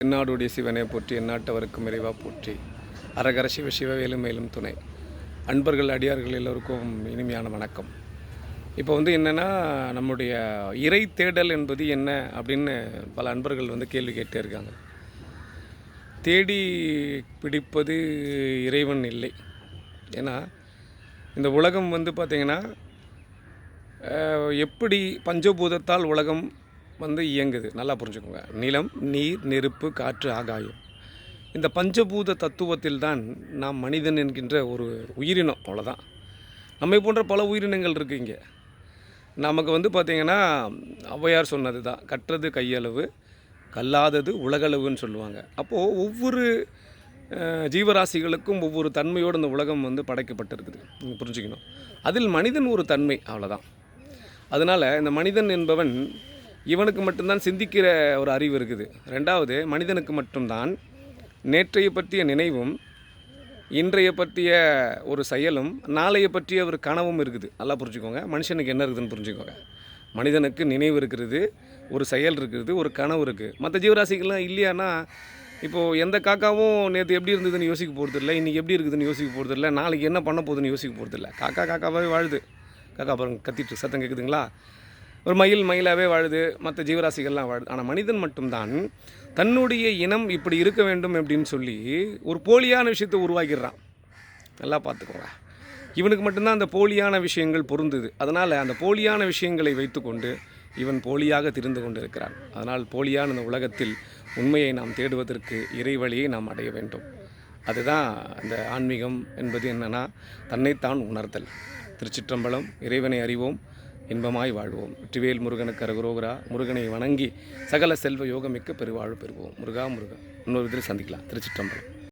எந்நாடுடைய சிவனை போற்றி எந்நாட்டவருக்கும் இறைவா போற்றி அரகர சிவ சிவவேலும் மேலும் துணை. அன்பர்கள் அடியார்கள் எல்லோருக்கும் இனிமையான வணக்கம். இப்போ என்னென்னா, நம்முடைய இறை தேடல் என்பது என்ன அப்படின்னு பல அன்பர்கள் கேள்வி கேட்டே இருக்காங்க. தேடி பிடிப்பது இறைவன் இல்லை. ஏன்னா இந்த உலகம் பார்த்திங்கன்னா, எப்படி பஞ்சபூதத்தால் உலகம் இயங்குது நல்லா புரிஞ்சுக்கோங்க. நிலம், நீர், நெருப்பு, காற்று, ஆகாயம். இந்த பஞ்சபூத தத்துவத்தில் தான் நாம் மனிதன் என்கின்ற ஒரு உயிரினம், அவ்வளோதான். நம்மை போன்ற பல உயிரினங்கள் இருக்குது இங்கே. நமக்கு பார்த்திங்கன்னா, ஔவையார் சொன்னது தான், கற்றது கையளவு கல்லாதது உலகளவுன்னு சொல்லுவாங்க. அப்போது ஒவ்வொரு ஜீவராசிகளுக்கும் ஒவ்வொரு தன்மையோடு இந்த உலகம் படைக்கப்பட்டிருக்குது. நீங்கள் புரிஞ்சுக்கணும். அதில் மனிதன் ஒரு தன்மை, அவ்வளோதான். அதனால் இந்த மனிதன் என்பவன் இவனுக்கு மட்டும்தான் சிந்திக்கிற ஒரு அறிவு இருக்குது. ரெண்டாவது, மனிதனுக்கு மட்டும்தான் நேற்றைய பற்றிய நினைவும் இன்றைய பற்றிய ஒரு செயலும் நாளைய பற்றிய ஒரு கனவும் இருக்குது. நல்லா புரிஞ்சுக்கோங்க. மனுஷனுக்கு என்ன இருக்குதுன்னு புரிஞ்சுக்கோங்க. மனிதனுக்கு நினைவு இருக்கிறது, ஒரு செயல் இருக்குது, ஒரு கனவு இருக்குது. மற்ற ஜீவராசிகள்லாம் இல்லையானா, இப்போது எந்த காக்காவும் நேற்று எப்படி இருந்ததுன்னு யோசிக்க போகிறதில்ல, இன்றைக்கி எப்படி இருக்குதுன்னு யோசிக்க போகிறதில்ல, நாளைக்கு என்ன பண்ண போகுதுன்னு யோசிக்க போகிறதில்ல. காக்காவே வாழுது. காக்கா பாருங்க கத்திட்டு சத்தம் கேட்குதுங்களா? ஒரு மயிலாகவே வாழுது, மற்ற ஜீவராசிகள்லாம் வாழுது. ஆனால் மனிதன் மட்டும்தான் தன்னுடைய இனம் இப்படி இருக்க வேண்டும் அப்படின்னு சொல்லி ஒரு போலியான விஷயத்தை உருவாக்கிடுறான். நல்லா பார்த்துக்கோங்க. இவனுக்கு மட்டும்தான் அந்த போலியான விஷயங்கள் பொருந்துது. அதனால் அந்த போலியான விஷயங்களை வைத்துக்கொண்டு இவன் போலியாக திரிந்து கொண்டு இருக்கிறான். அதனால் போலியான இந்த உலகத்தில் உண்மையை நாம் தேடுவதற்கு இறைவழியை நாம் அடைய வேண்டும். அதுதான் அந்த ஆன்மீகம் என்பது. என்னென்னா, தன்னைத்தான் உணர்தல். திருச்சிற்றம்பலம். இறைவனை அறிவோம், இன்பமாய் வாழ்வோம். வெற்றிவேல் முருகனுக்கு அரகரோகரா. முருகனை வணங்கி சகல செல்வ யோகமிக்க பெருவாழ்வு பெறுவோம். முருகா முருகா. இன்னொரு இதில் சந்திக்கலாம். திருச்சிற்றம்பலம்.